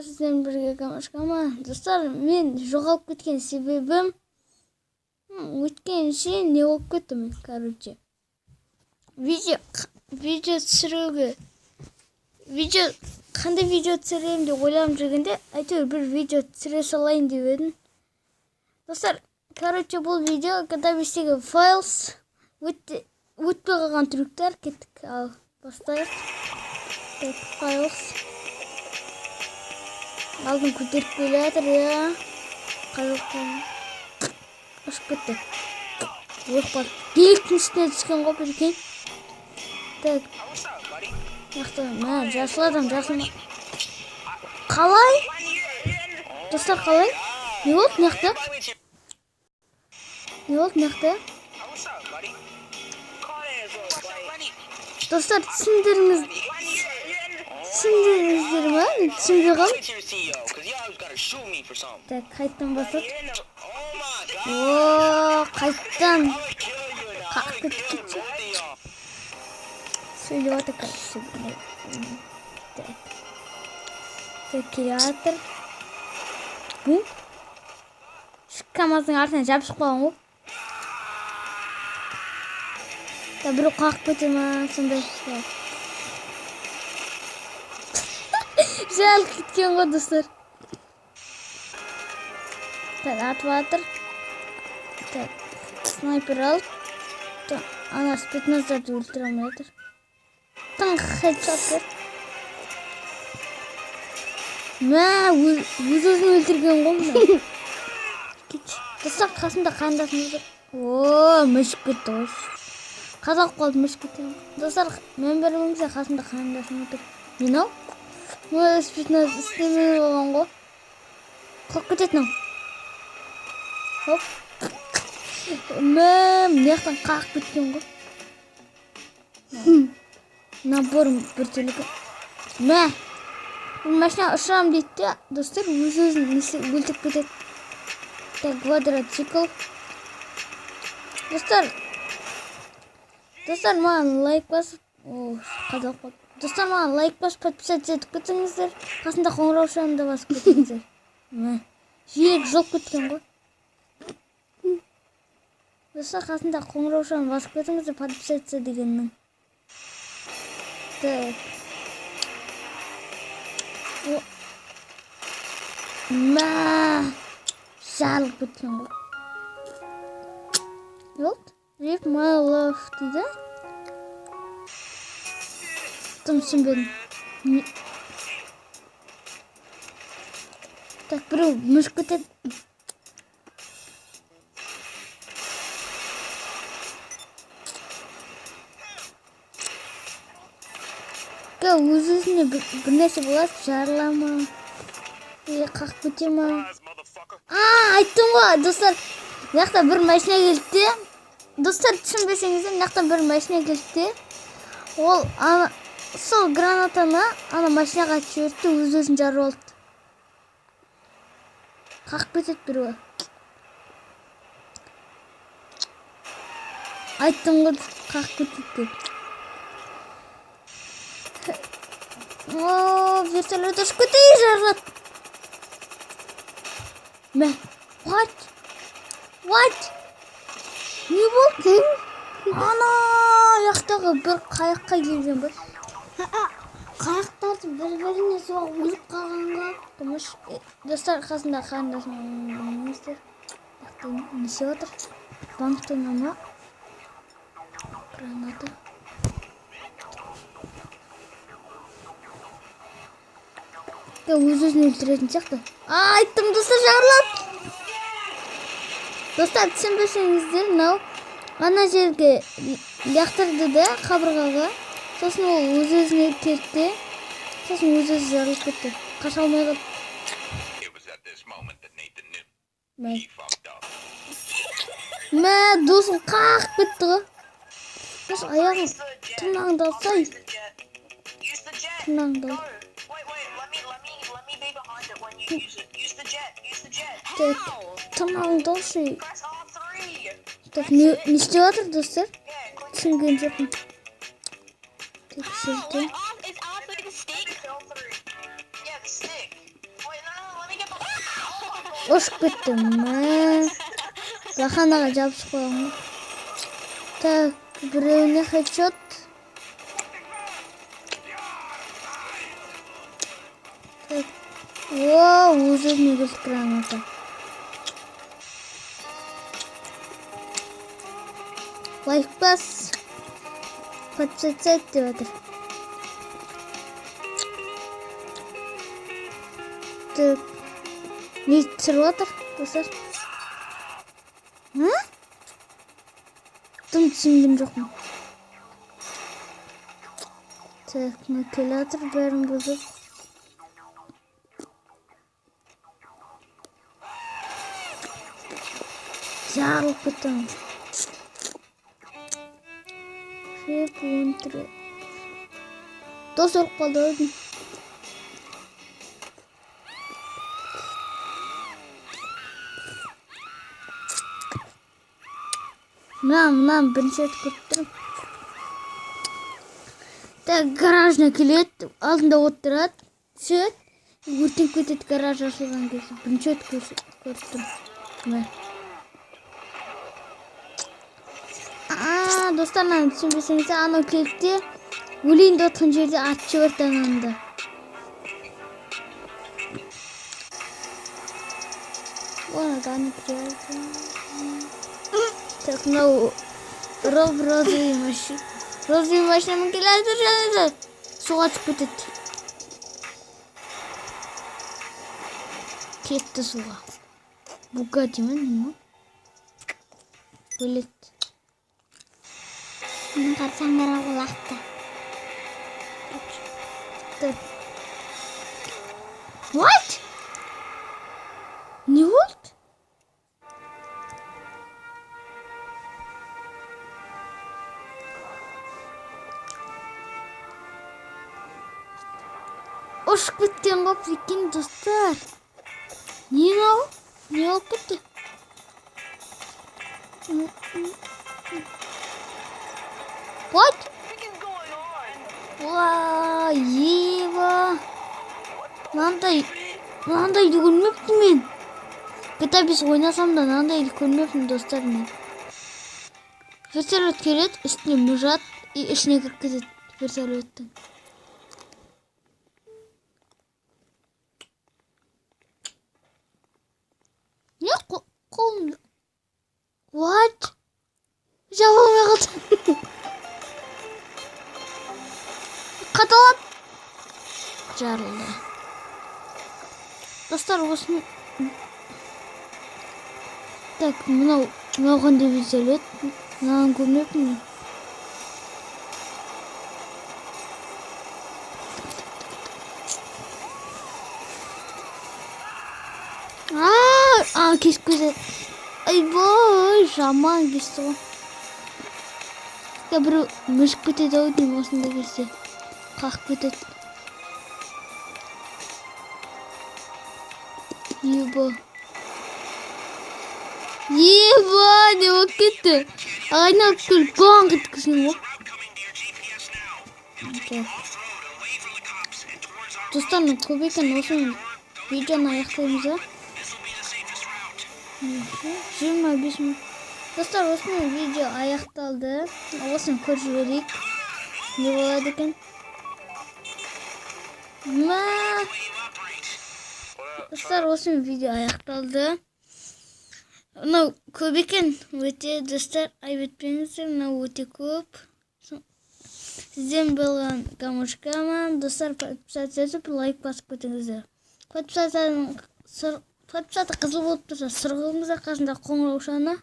Сіздермен бірге камашкама. Достар, мен жоғалып кеткен себебім өткенше не болып кеттім, короче. Видео түсіруге. Қандай видео түсіремін деп ойланып жүргенде, әйтеуір бір видео түсіре салайын деп едім. Достар, короче, бұл видео катабистегі файлс өтпей қалған трюктер. Кеттік, ал бастайық. Файлс. Алдын көтеріп келе жатыр, я. Қазақстан. Ашып кетті. Өкпар. Деліктің үстіне түскен ғой біркен. Так. Нақты, жасыл адам, жасыл. Қалай? Достар, қалай? Не болды, нақты? Не болды, нақты? Достар, түсіндіріңіздер ма? Түсінбей қалым. Так, қайттан бастап. Ооо, қайттан. Қақпет кетші. Сөйлеп атыр қайшы. Так, келе атыр. КамАЗдың артынан жабысып қалған ғой. Біреу қағып кете ма, сондай. Жал кеткен ғой, достар. Так, атып атыр. Так, снайпер алып. Ана спецназдарды өлтіре алмай атыр. Тың хедшот бер. Өз-өзін өлтірген ғой. Достар, қасында қандасымыз бар. Ооо, мүшіп кетті ғой. Қазақ қолды мүшіп кетті. Достар, мен біріміңізде қасында қандасым отыр. Мен ау? Мой спецназ істемей болған ғой. Қоқ кететін ау. Хоп. Мияқтан қағып кеткен ғой. Наборым бір телекі. Машина ұшырам дейді, достар, өз-өзін өлтіп кетеді. Так, квадроцикл. Достар, маған лайк басып. Қазақ болды. Достар, маған лайк басып, подписаться етіп кетіңіздер. Қасында қоңыраушаны да басып кетіңіздер. Жиек жоқ кеткен ғой. Достар, қасында қоңыраушаны басып кетіңіздер, подписаться дегеннің. Так. Жалып кеткен ғой. Болды. Rip my love дейді. Тым түсінбедім. Так, біреу мүшіп кетеді. Өз-өзіне бір нәрсе болады, жарылама. Қақып кете ма? Айттым ғой, достар. Мынақта бір машина келді. Достар, түсінбесеңіздер, мынақтан бір машина келді. Ол сол гранатаны ана машинаға жіберді, өз-өзін жарып алды. Қақып кетеді біреу. Айттым ғой, қақып кетеді деп. Вертолет ұшып кетейін, жарылады. What? Не болды? Ана, яқтағы бір қайыққа келген бір. Қайықтарды бір-біріне соғып өліп қалғанға. Достар, қасында қарындасым білмеңіздер. Не істеп отыр? Банктың ама. Граната. Өз-өзін өлтіретін сияқты. Айттым, достар, жарылады. Достар, түсінбесеңіздер, мынау ана жерге лақтырды да қабырғаға. Сосын ол өз-өзіне кетті. Сосын өз-өзі жарылып кетті. Қаша алмай қалды. Досым қағып кетті ғой. Дос, аяғым тырнағыңды алсай. Тырнағыңды ал. Так, тырнағыңды алшы. Так, не істеп жатыр, достар? Түсінген жоқпын. Так, жерде. Ұшып кеттім. Лаханаға жабысып қойған. Так, біреуіне хедшот. Так. О, өзіне келді граната. Лайк бас. Подписать деп жатыр. Так. Не түсіріп жатыр, достар? Тым түсінген жоқпын. Так, мына келе жатыр, бәрін бұзып. Жарылып кеттім. Шеп, өндірі. Дос ұрып қалды өдім. Мынам бірінші рет көріп. Так, гаражына келеді, алдында отырады, түседі, өртеніп кетеді гараж ашылған кезде. Бірінші рет көріп тұрмын. Достарынан түсінбесеңіз, анау келді, өлейінде отқан жерде атшы өрт ананда. Оны ғаны кіреді. Так, мынау розовый машина. Розовый машинамен келеді жаңағы. Суға түсіп кетеді. Кетті суға. Бугатти ма не? Өледі. Мен қарсаңдарға құлақты. What? Не болды? Ұшып кеткен қоп екен, достар. Не ол? Не олып кетті? What? Уа, ева. Мынандайды көрмеппін мен. GTA 5 ойнасам да мынандайды көрмеппін, достар мен. Вертолет келеді, үстіне мұжат, ішіне кіріп кетеді вертолеттің. Не қолымда? What? Жабылмай қалды. Қаталап. Жарылды. Достар, осыны... Так, мынауған деп вертолет. Мынауын көрмеппін мен. Кесіп кетеді. Айбой, жаман кесті ғой. Бір мүшіп кетеді ау деймін осында кесте. Қақып кетеді. Еба, не болып кетті. Айналып келіп баған кеткісін ғой. Достарым, көп екен осымен видеоны аяқтаймыз ба? 25 минут. Достар, осымен видео аяқталды. Осын көріп жіберейік. Не болады екен? Достар, осымен видео аяқталды. Мынау көп екен. Өте, достар, айбетпеңіздер. Мынау өте көп. Сізден болған камушкама. Достар, подписаться етіп, лайк басып кетіңіздер. Подписаться қызыл болып тұрса, сұрғылыңыздар қасында қоңыраушаны